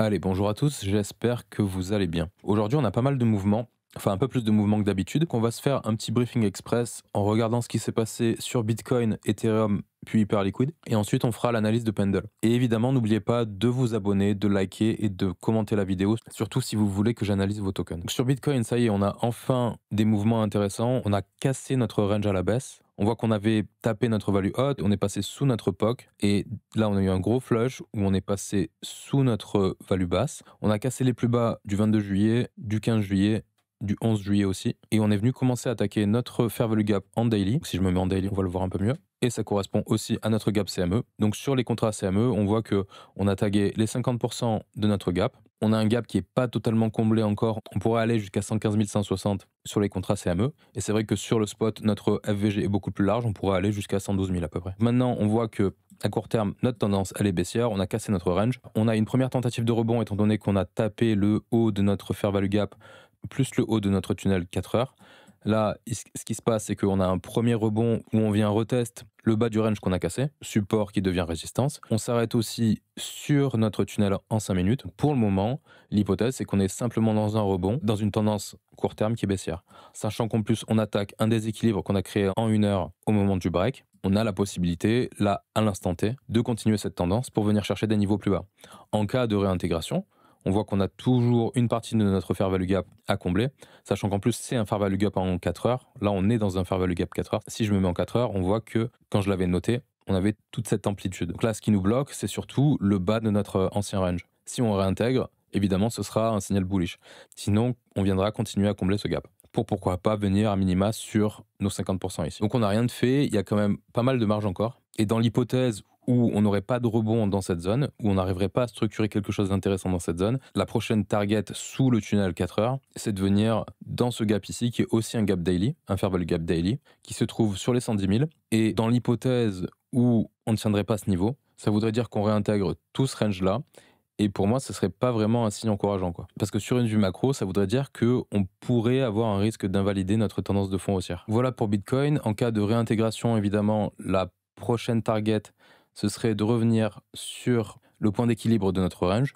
Allez, bonjour à tous, j'espère que vous allez bien. Aujourd'hui, on a pas mal de mouvements, enfin un peu plus de mouvements que d'habitude, qu'on va se faire un petit briefing express en regardant ce qui s'est passé sur Bitcoin, Ethereum, puis Hyperliquid, et ensuite on fera l'analyse de Pendle. Et évidemment, n'oubliez pas de vous abonner, de liker et de commenter la vidéo, surtout si vous voulez que j'analyse vos tokens. Donc sur Bitcoin, ça y est, on a enfin des mouvements intéressants, on a cassé notre range à la baisse. On voit qu'on avait tapé notre value haute, on est passé sous notre POC, et là on a eu un gros flush où on est passé sous notre value basse. On a cassé les plus bas du 22 juillet, du 15 juillet, du 11 juillet aussi, et on est venu commencer à attaquer notre fair value gap en daily. Si je me mets en daily, on va le voir un peu mieux. Et ça correspond aussi à notre gap CME. Donc sur les contrats CME, on voit que on a tagué les 50% de notre gap. On a un gap qui n'est pas totalement comblé encore. On pourrait aller jusqu'à 115 160 sur les contrats CME. Et c'est vrai que sur le spot, notre FVG est beaucoup plus large. On pourrait aller jusqu'à 112 000 à peu près. Maintenant, on voit que à court terme, notre tendance, elle est baissière. On a cassé notre range. On a une première tentative de rebond étant donné qu'on a tapé le haut de notre fair value gap plus le haut de notre tunnel 4 heures. Là, ce qui se passe, c'est qu'on a un premier rebond où on vient retest le bas du range qu'on a cassé, support qui devient résistance. On s'arrête aussi sur notre tunnel en 5 minutes. Pour le moment, l'hypothèse, c'est qu'on est simplement dans un rebond, dans une tendance court terme qui est baissière. Sachant qu'en plus, on attaque un déséquilibre qu'on a créé en 1 heure au moment du break, on a la possibilité, là, à l'instant T, de continuer cette tendance pour venir chercher des niveaux plus bas. En cas de réintégration, on voit qu'on a toujours une partie de notre fair value gap à combler, sachant qu'en plus c'est un fair value gap en 4 heures. Là, on est dans un fair value gap 4 heures. Si je me mets en 4 heures, on voit que quand je l'avais noté, on avait toute cette amplitude. Donc là, ce qui nous bloque, c'est surtout le bas de notre ancien range. Si on réintègre, évidemment, ce sera un signal bullish. Sinon, on viendra continuer à combler ce gap pour pourquoi pas venir à minima sur nos 50% ici. Donc on n'a rien de fait, il y a quand même pas mal de marge encore. Et dans l'hypothèse où on n'aurait pas de rebond dans cette zone, où on n'arriverait pas à structurer quelque chose d'intéressant dans cette zone, la prochaine target sous le tunnel 4 heures, c'est de venir dans ce gap ici, qui est aussi un gap daily, un fair value gap daily, qui se trouve sur les 110 000. Et dans l'hypothèse où on ne tiendrait pas ce niveau, ça voudrait dire qu'on réintègre tout ce range-là. Et pour moi, ce serait pas vraiment un signe encourageant, quoi. Parce que sur une vue macro, ça voudrait dire qu'on pourrait avoir un risque d'invalider notre tendance de fond haussière. Voilà pour Bitcoin. En cas de réintégration, évidemment, la prochaine target, ce serait de revenir sur le point d'équilibre de notre range,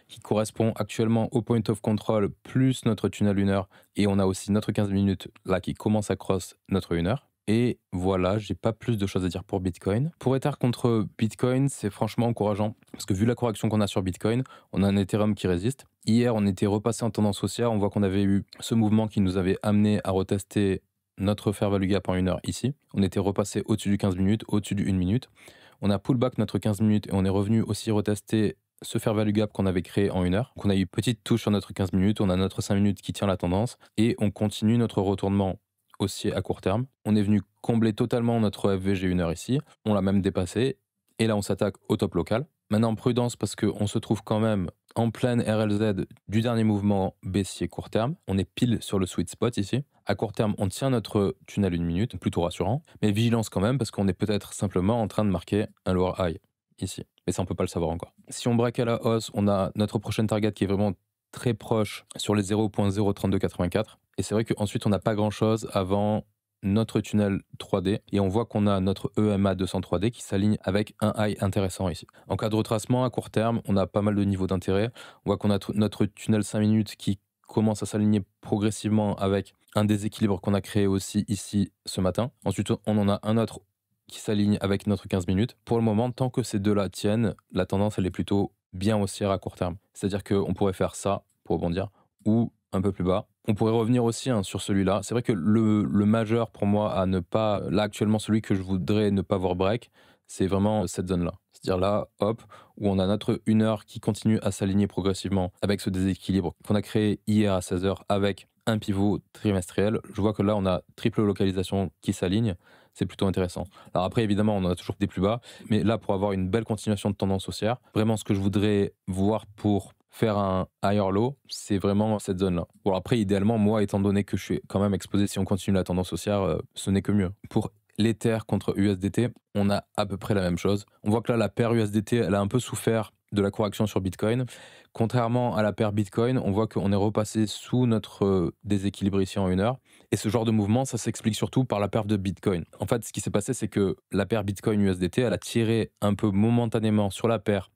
qui correspond actuellement au point of control plus notre tunnel 1 heure. Et on a aussi notre 15 minutes là qui commence à cross notre 1 heure. Et voilà, j'ai pas plus de choses à dire pour Bitcoin. Pour Ether contre Bitcoin, c'est franchement encourageant parce que vu la correction qu'on a sur Bitcoin, on a un Ethereum qui résiste. Hier, on était repassé en tendance haussière. On voit qu'on avait eu ce mouvement qui nous avait amené à retester notre fair value gap en 1 heure ici. On était repassé au-dessus du 15 minutes, au-dessus du 1 minute. On a pullback notre 15 minutes et on est revenu aussi retester ce fair value gap qu'on avait créé en 1 heure. Donc on a eu petite touche sur notre 15 minutes, on a notre 5 minutes qui tient la tendance et on continue notre retournement haussier à court terme. On est venu combler totalement notre FVG 1 heure ici, on l'a même dépassé et là on s'attaque au top local. Maintenant prudence parce qu'on se trouve quand même en pleine RLZ du dernier mouvement baissier court terme. On est pile sur le sweet spot ici. À court terme, on tient notre tunnel 1 minute, plutôt rassurant. Mais vigilance quand même parce qu'on est peut-être simplement en train de marquer un lower high ici. Mais ça, on peut pas le savoir encore. Si on break à la hausse, on a notre prochaine target qui est vraiment très proche sur les 0.03284. Et c'est vrai qu'ensuite, on n'a pas grand-chose avant notre tunnel 3D et on voit qu'on a notre EMA 203D qui s'aligne avec un high intéressant ici. En cas de retracement à court terme, on a pas mal de niveaux d'intérêt. On voit qu'on a notre tunnel 5 minutes qui commence à s'aligner progressivement avec un déséquilibre qu'on a créé aussi ici ce matin. Ensuite, on en a un autre qui s'aligne avec notre 15 minutes. Pour le moment, tant que ces deux-là tiennent, la tendance, elle est plutôt bien haussière à court terme. C'est-à-dire qu'on pourrait faire ça pour rebondir ou un peu plus bas. On pourrait revenir aussi sur celui-là. C'est vrai que le majeur pour moi à ne pas... Là, actuellement, celui que je voudrais ne pas voir break, c'est vraiment cette zone-là. C'est-à-dire là, hop, où on a notre 1 heure qui continue à s'aligner progressivement avec ce déséquilibre qu'on a créé hier à 16 heures avec un pivot trimestriel. Je vois que là, on a triple localisation qui s'aligne. C'est plutôt intéressant. Alors après, évidemment, on en a toujours des plus bas. Mais là, pour avoir une belle continuation de tendance haussière, vraiment ce que je voudrais voir pour faire un higher low, c'est vraiment cette zone-là. Bon, après, idéalement, moi, étant donné que je suis quand même exposé, si on continue la tendance haussière, ce n'est que mieux. Pour l'Ether contre USDT, on a à peu près la même chose. On voit que là, la paire USDT, elle a un peu souffert de la correction sur Bitcoin. Contrairement à la paire Bitcoin, on voit qu'on est repassé sous notre déséquilibre ici en 1 heure. Et ce genre de mouvement, ça s'explique surtout par la paire de Bitcoin. En fait, ce qui s'est passé, c'est que la paire Bitcoin USDT, elle a tiré un peu momentanément sur la paire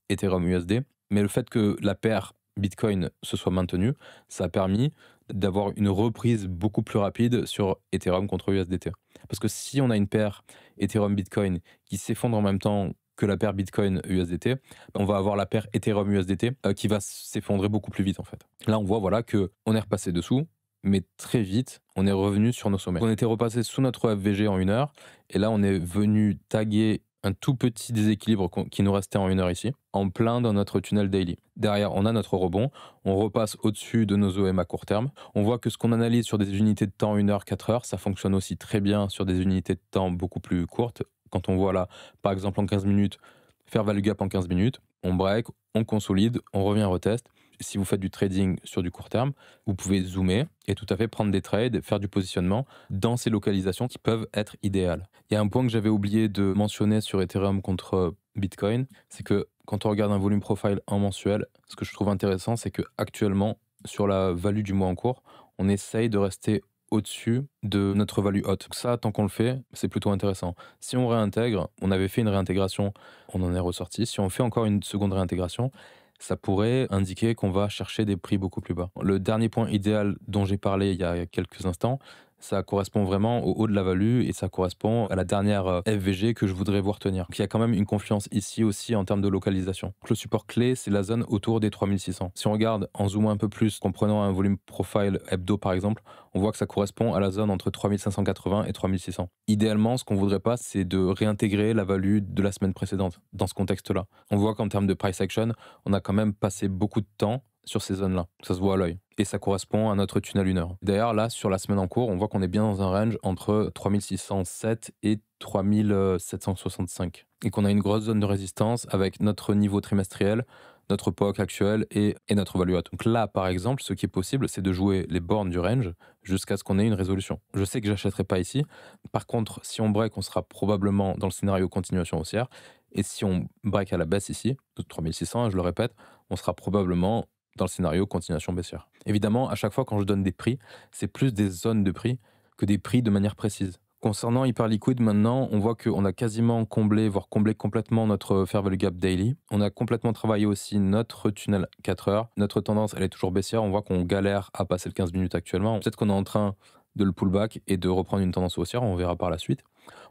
Ethereum USD. Mais le fait que la paire Bitcoin se soit maintenue, ça a permis d'avoir une reprise beaucoup plus rapide sur Ethereum contre USDT. Parce que si on a une paire Ethereum-Bitcoin qui s'effondre en même temps que la paire Bitcoin-USDT, on va avoir la paire Ethereum-USDT qui va s'effondrer beaucoup plus vite en fait. Là, on voit voilà, qu'on est repassé dessous, mais très vite, on est revenu sur nos sommets. On était repassé sous notre FVG en 1 heure, et là, on est venu taguer un tout petit déséquilibre qui nous restait en 1 heure ici, en plein dans notre tunnel daily. Derrière, on a notre rebond, on repasse au-dessus de nos OM à court terme. On voit que ce qu'on analyse sur des unités de temps 1 heure, 4 heures, ça fonctionne aussi très bien sur des unités de temps beaucoup plus courtes. Quand on voit là, par exemple en 15 minutes, faire value gap en 15 minutes, on break, on consolide, on revient retest. Si vous faites du trading sur du court terme, vous pouvez zoomer et tout à fait prendre des trades, faire du positionnement dans ces localisations qui peuvent être idéales. Il y a un point que j'avais oublié de mentionner sur Ethereum contre Bitcoin, c'est que quand on regarde un volume profile en mensuel, ce que je trouve intéressant, c'est que actuellement, sur la value du mois en cours, on essaye de rester au-dessus de notre value haute. Donc ça, tant qu'on le fait, c'est plutôt intéressant. Si on réintègre, on avait fait une réintégration, on en est ressorti. Si on fait encore une seconde réintégration, ça pourrait indiquer qu'on va chercher des prix beaucoup plus bas. Le dernier point idéal dont j'ai parlé il y a quelques instants, ça correspond vraiment au haut de la value et ça correspond à la dernière FVG que je voudrais voir tenir. Donc il y a quand même une confluence ici aussi en termes de localisation. Donc le support clé, c'est la zone autour des 3600. Si on regarde en zoomant un peu plus, en prenant un volume profile hebdo par exemple, on voit que ça correspond à la zone entre 3580 et 3600. Idéalement, ce qu'on voudrait pas, c'est de réintégrer la value de la semaine précédente dans ce contexte-là. On voit qu'en termes de price action, on a quand même passé beaucoup de temps sur ces zones-là. Ça se voit à l'œil. Et ça correspond à notre tunnel 1 heure. D'ailleurs, là, sur la semaine en cours, on voit qu'on est bien dans un range entre 3607 et 3765. Et qu'on a une grosse zone de résistance avec notre niveau trimestriel, notre POC actuel et notre value haute. Donc là, par exemple, ce qui est possible, c'est de jouer les bornes du range jusqu'à ce qu'on ait une résolution. Je sais que j'achèterai pas ici. Par contre, si on break, on sera probablement dans le scénario continuation haussière. Et si on break à la baisse ici, de 3600, je le répète, on sera probablement dans le scénario continuation baissière. Évidemment, à chaque fois quand je donne des prix, c'est plus des zones de prix que des prix de manière précise. Concernant Hyperliquid, maintenant, on voit qu'on a quasiment comblé, voire comblé complètement notre fair value gap daily. On a complètement travaillé aussi notre tunnel 4 heures. Notre tendance, elle est toujours baissière. On voit qu'on galère à passer le 15 minutes actuellement. Peut-être qu'on est en train de le pullback et de reprendre une tendance haussière. On verra par la suite.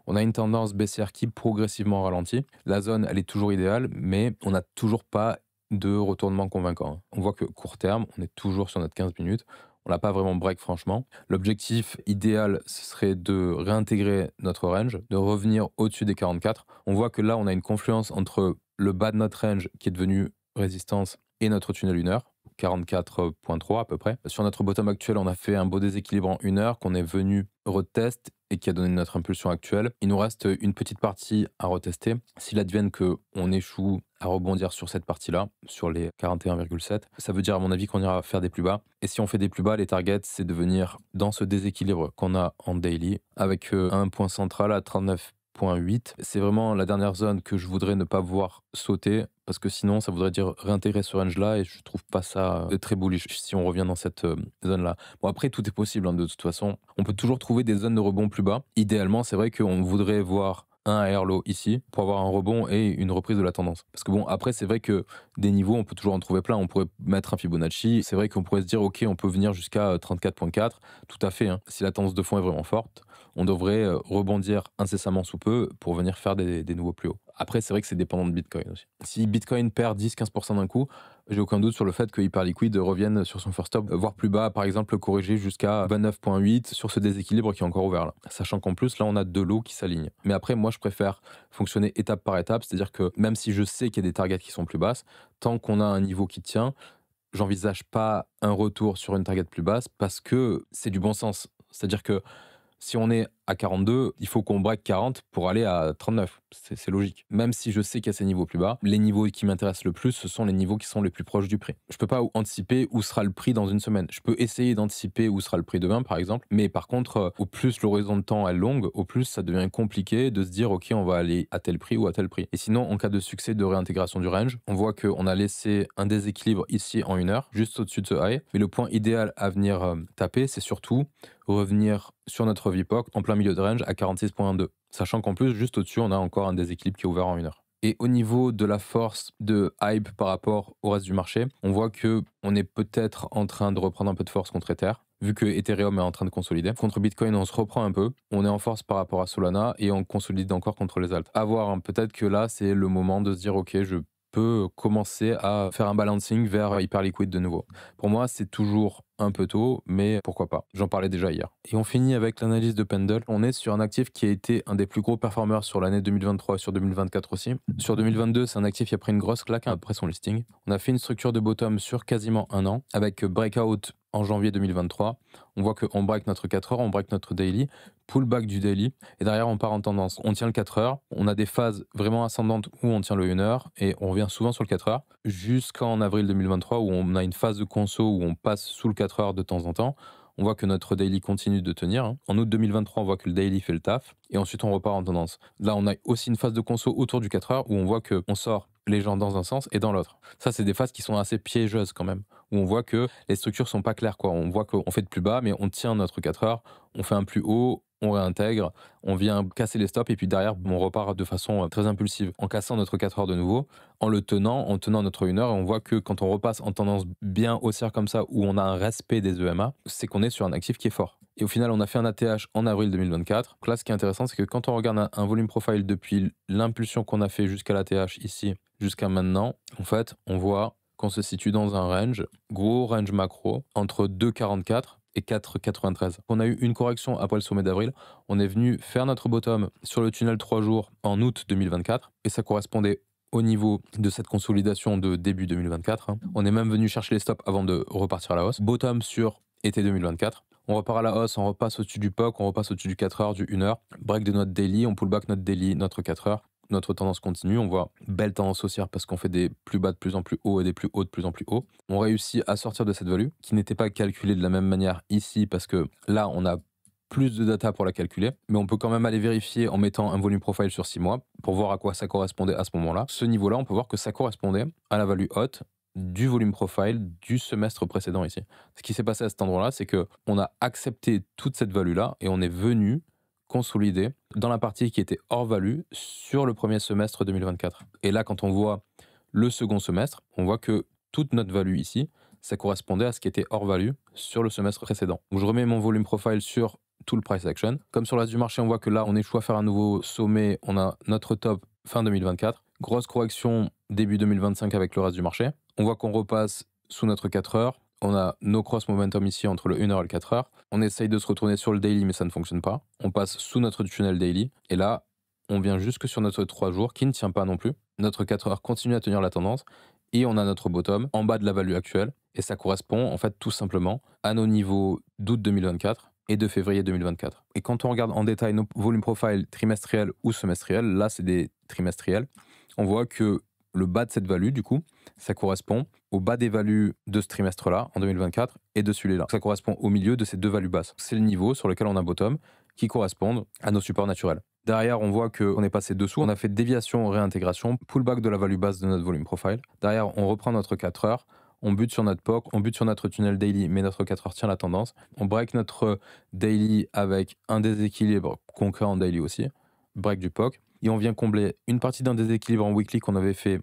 On a une tendance baissière qui progressivement ralentit. La zone, elle est toujours idéale, mais on n'a toujours pas de retournement convaincant. On voit que court terme, on est toujours sur notre 15 minutes. On n'a pas vraiment break franchement. L'objectif idéal, ce serait de réintégrer notre range, de revenir au-dessus des 44. On voit que là, on a une confluence entre le bas de notre range qui est devenu résistance et notre tunnel 1 heure. 44.3 à peu près. Sur notre bottom actuel, on a fait un beau déséquilibre en 1 heure qu'on est venu retest et qui a donné notre impulsion actuelle. Il nous reste une petite partie à retester. S'il advienne qu'on échoue à rebondir sur cette partie-là, sur les 41,7, ça veut dire à mon avis qu'on ira faire des plus bas. Et si on fait des plus bas, les targets, c'est de venir dans ce déséquilibre qu'on a en daily avec un point central à 39,8. C'est vraiment la dernière zone que je voudrais ne pas voir sauter parce que sinon ça voudrait dire réintégrer ce range là et je trouve pas ça très bullish si on revient dans cette zone là. Bon après tout est possible hein, de toute façon, on peut toujours trouver des zones de rebond plus bas. Idéalement c'est vrai qu'on voudrait voir un AR low ici pour avoir un rebond et une reprise de la tendance. Parce que bon, après, c'est vrai que des niveaux, on peut toujours en trouver plein. On pourrait mettre un Fibonacci. C'est vrai qu'on pourrait se dire, OK, on peut venir jusqu'à 34,4. Tout à fait. Hein. Si la tendance de fond est vraiment forte, on devrait rebondir incessamment sous peu pour venir faire des nouveaux plus hauts. Après, c'est vrai que c'est dépendant de Bitcoin aussi. Si Bitcoin perd 10-15% d'un coup, j'ai aucun doute sur le fait que Hyperliquid revienne sur son first stop, voire plus bas, par exemple, corriger jusqu'à 29,8 sur ce déséquilibre qui est encore ouvert là. Sachant qu'en plus, là, on a deux lots qui s'alignent. Mais après, moi, je préfère fonctionner étape par étape, c'est-à-dire que même si je sais qu'il y a des targets qui sont plus basses, tant qu'on a un niveau qui tient, j'envisage pas un retour sur une target plus basse parce que c'est du bon sens. C'est-à-dire que si on est à 42, il faut qu'on break 40 pour aller à 39. C'est logique. Même si je sais qu'il y a ces niveaux plus bas, les niveaux qui m'intéressent le plus, ce sont les niveaux qui sont les plus proches du prix. Je peux pas anticiper où sera le prix dans une semaine. Je peux essayer d'anticiper où sera le prix demain, par exemple. Mais par contre, au plus l'horizon de temps est longue, au plus ça devient compliqué de se dire, OK, on va aller à tel prix ou à tel prix. Et sinon, en cas de succès de réintégration du range, on voit qu'on a laissé un déséquilibre ici en 1 heure, juste au-dessus de ce high. Mais le point idéal à venir taper, c'est surtout revenir sur notre VPOC en plein milieu de range à 46,2. Sachant qu'en plus, juste au-dessus, on a encore un déséquilibre qui est ouvert en 1 heure. Et au niveau de la force de hype par rapport au reste du marché, on voit que on est peut-être en train de reprendre un peu de force contre Ether, vu que Ethereum est en train de consolider. Contre Bitcoin, on se reprend un peu, on est en force par rapport à Solana et on consolide encore contre les alts. À voir, hein, peut-être que là, c'est le moment de se dire, ok, je peux commencer à faire un balancing vers Hyperliquid de nouveau. Pour moi, c'est toujours un peu tôt, mais pourquoi pas. J'en parlais déjà hier. Et on finit avec l'analyse de Pendle. On est sur un actif qui a été un des plus gros performeurs sur l'année 2023 et sur 2024 aussi. Sur 2022, c'est un actif qui a pris une grosse claque après son listing. On a fait une structure de bottom sur quasiment un an, avec breakout en janvier 2023. On voit qu'on break notre 4 heures, on break notre daily, pullback du daily, et derrière on part en tendance. On tient le 4 heures, on a des phases vraiment ascendantes où on tient le 1 heure, et on revient souvent sur le 4 heures, jusqu'en avril 2023 où on a une phase de conso où on passe sous le 4 heures de temps en temps. On voit que notre daily continue de tenir, hein. En août 2023, on voit que le daily fait le taf, et ensuite on repart en tendance. Là, on a aussi une phase de conso autour du 4 heures où on voit qu'on sort les gens dans un sens et dans l'autre. Ça, c'est des phases qui sont assez piégeuses quand même, où on voit que les structures sont pas claires, quoi. On voit qu'on fait de plus bas, mais on tient notre 4 heures, on fait un plus haut, on réintègre, on vient casser les stops et puis derrière on repart de façon très impulsive en cassant notre 4 heures de nouveau, en tenant notre 1 heure, et on voit que quand on repasse en tendance bien haussière comme ça où on a un respect des EMA, c'est qu'on est sur un actif qui est fort. Et au final, on a fait un ATH en avril 2024. Donc là, ce qui est intéressant, c'est que quand on regarde un volume profile depuis l'impulsion qu'on a fait jusqu'à l'ATH ici, jusqu'à maintenant, en fait, on voit qu'on se situe dans un range, gros range macro, entre 2,44 et 4,93. On a eu une correction après le sommet d'avril. On est venu faire notre bottom sur le tunnel 3 jours en août 2024 et ça correspondait au niveau de cette consolidation de début 2024. Hein. On est même venu chercher les stops avant de repartir à la hausse. Bottom sur été 2024. On repart à la hausse, on repasse au-dessus du POC, on repasse au-dessus du 4 heures, du 1 heure. Break de notre daily, on pull back notre daily, notre 4 heures. Notre tendance continue, on voit belle tendance haussière parce qu'on fait des plus bas de plus en plus haut et des plus hauts de plus en plus haut. On réussit à sortir de cette value qui n'était pas calculée de la même manière ici parce que là on a plus de data pour la calculer, mais on peut quand même aller vérifier en mettant un volume profile sur 6 mois pour voir à quoi ça correspondait à ce moment-là. Ce niveau-là, on peut voir que ça correspondait à la value haute du volume profile du semestre précédent ici. Ce qui s'est passé à cet endroit-là, c'est que on a accepté toute cette value-là et on est venu consolider dans la partie qui était hors value sur le premier semestre 2024. Et là, quand on voit le second semestre, on voit que toute notre value ici, ça correspondait à ce qui était hors value sur le semestre précédent. Donc je remets mon volume profile sur tout le price action. Comme sur le reste du marché, on voit que là, on échoue à faire un nouveau sommet. On a notre top fin 2024. Grosse correction début 2025 avec le reste du marché. On voit qu'on repasse sous notre 4 heures. On a nos cross momentum ici entre le 1 heure et le 4 heures. On essaye de se retourner sur le daily, mais ça ne fonctionne pas. On passe sous notre tunnel daily. Et là, on vient jusque sur notre 3 jours qui ne tient pas non plus. Notre 4 heures continue à tenir la tendance. Et on a notre bottom en bas de la value actuelle. Et ça correspond en fait tout simplement à nos niveaux d'août 2024 et de février 2024. Et quand on regarde en détail nos volumes profile trimestriels ou semestriels, là c'est des trimestriels, on voit que le bas de cette value, du coup, ça correspond au bas des values de ce trimestre-là, en 2024, et de celui-là. Ça correspond au milieu de ces deux values basses. C'est le niveau sur lequel on a bottom, qui correspondent à nos supports naturels. Derrière, on voit qu'on est passé dessous, on a fait déviation, réintégration, pullback de la value basse de notre volume profile. Derrière, on reprend notre 4 heures, on bute sur notre POC, on bute sur notre tunnel daily, mais notre 4 heures tient la tendance. On break notre daily avec un déséquilibre concret en daily aussi, break du POC. Et on vient combler une partie d'un déséquilibre en weekly qu'on avait fait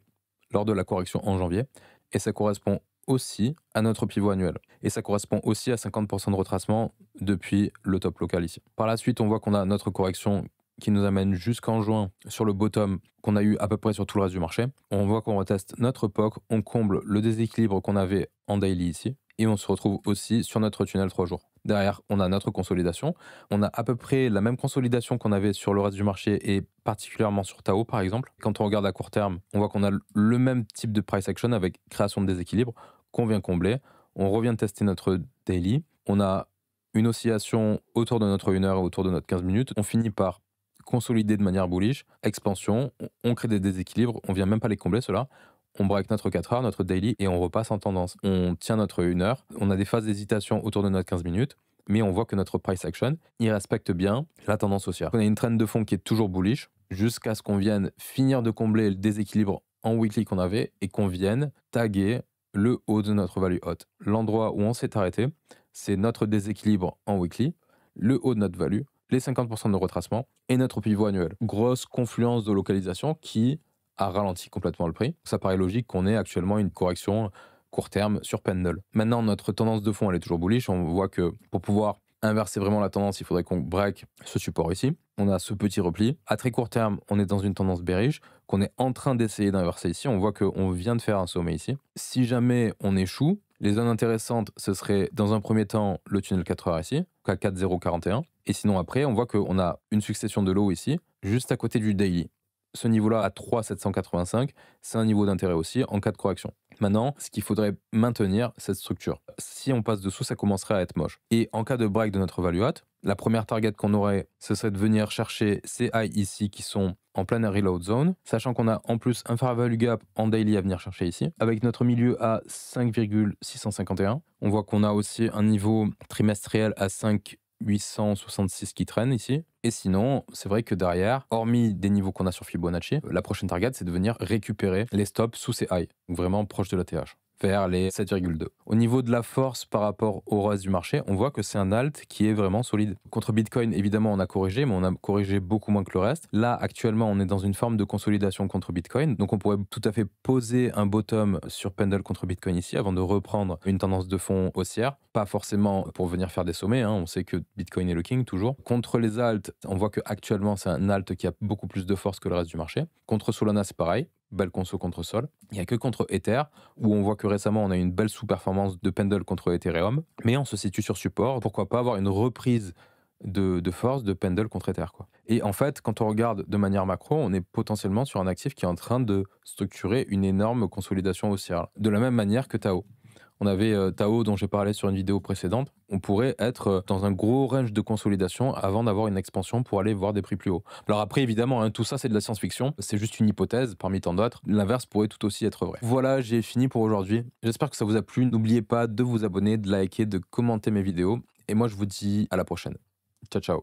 lors de la correction en janvier. Et ça correspond aussi à notre pivot annuel. Et ça correspond aussi à 50% de retracement depuis le top local ici. Par la suite, on voit qu'on a notre correction qui nous amène jusqu'en juin sur le bottom qu'on a eu à peu près sur tout le reste du marché. On voit qu'on reteste notre POC, on comble le déséquilibre qu'on avait en daily ici. Et on se retrouve aussi sur notre tunnel 3 jours. Derrière, on a notre consolidation. On a à peu près la même consolidation qu'on avait sur le reste du marché et particulièrement sur Tao, par exemple. Quand on regarde à court terme, on voit qu'on a le même type de price action avec création de déséquilibre qu'on vient combler. On revient tester notre daily. On a une oscillation autour de notre 1 heure et autour de notre 15 minutes. On finit par consolider de manière bullish, expansion, on crée des déséquilibres, on vient même pas les combler ceux-là. On break notre 4 heures, notre daily, et on repasse en tendance. On tient notre 1 heure, on a des phases d'hésitation autour de notre 15 minutes, mais on voit que notre price action, il respecte bien la tendance haussière. On a une trend de fond qui est toujours bullish, jusqu'à ce qu'on vienne finir de combler le déséquilibre en weekly qu'on avait, et qu'on vienne taguer le haut de notre value haute. L'endroit où on s'est arrêté, c'est notre déséquilibre en weekly, le haut de notre value, les 50% de retracement, et notre pivot annuel. Grosse confluence de localisation qui a ralenti complètement le prix. Ça paraît logique qu'on ait actuellement une correction court terme sur Pendle. Maintenant, notre tendance de fond, elle est toujours bullish. On voit que pour pouvoir inverser vraiment la tendance, il faudrait qu'on break ce support ici. On a ce petit repli. À très court terme, on est dans une tendance bearish qu'on est en train d'essayer d'inverser ici. On voit qu'on vient de faire un sommet ici. Si jamais on échoue, les zones intéressantes, ce serait dans un premier temps le tunnel 4 heures ici, à 4,041. Et sinon après, on voit qu'on a une succession de lows ici, juste à côté du daily. Ce niveau-là à 3,785, c'est un niveau d'intérêt aussi en cas de correction. Maintenant, ce qu'il faudrait maintenir, cette structure. Si on passe dessous, ça commencerait à être moche. Et en cas de break de notre value hot, la première target qu'on aurait, ce serait de venir chercher ces highs ici qui sont en pleine reload zone, sachant qu'on a en plus un fair value gap en daily à venir chercher ici, avec notre milieu à 5,651. On voit qu'on a aussi un niveau trimestriel à 5,866 qui traîne ici. Et sinon, c'est vrai que derrière, hormis des niveaux qu'on a sur Fibonacci, la prochaine target, c'est de venir récupérer les stops sous ces highs, donc vraiment proche de la TH, vers les 7,2. Au niveau de la force par rapport au reste du marché, on voit que c'est un alt qui est vraiment solide. Contre Bitcoin, évidemment, on a corrigé, mais on a corrigé beaucoup moins que le reste. Là, actuellement, on est dans une forme de consolidation contre Bitcoin, donc on pourrait tout à fait poser un bottom sur Pendle contre Bitcoin ici avant de reprendre une tendance de fond haussière. Pas forcément pour venir faire des sommets, hein. On sait que Bitcoin est le king toujours. Contre les alts, on voit qu'actuellement, c'est un alt qui a beaucoup plus de force que le reste du marché. Contre Solana, c'est pareil. Belle conso contre Sol. Il n'y a que contre Ether, où on voit que récemment, on a eu une belle sous-performance de Pendle contre Ethereum. Mais on se situe sur support. Pourquoi pas avoir une reprise de force de Pendle contre Ether, quoi. Et en fait, quand on regarde de manière macro, on est potentiellement sur un actif qui est en train de structurer une énorme consolidation haussière. De la même manière que Tao. On avait Tao dont j'ai parlé sur une vidéo précédente. On pourrait être dans un gros range de consolidation avant d'avoir une expansion pour aller voir des prix plus hauts. Alors après, évidemment, hein, tout ça, c'est de la science-fiction. C'est juste une hypothèse parmi tant d'autres. L'inverse pourrait tout aussi être vrai. Voilà, j'ai fini pour aujourd'hui. J'espère que ça vous a plu. N'oubliez pas de vous abonner, de liker, de commenter mes vidéos. Et moi, je vous dis à la prochaine. Ciao, ciao.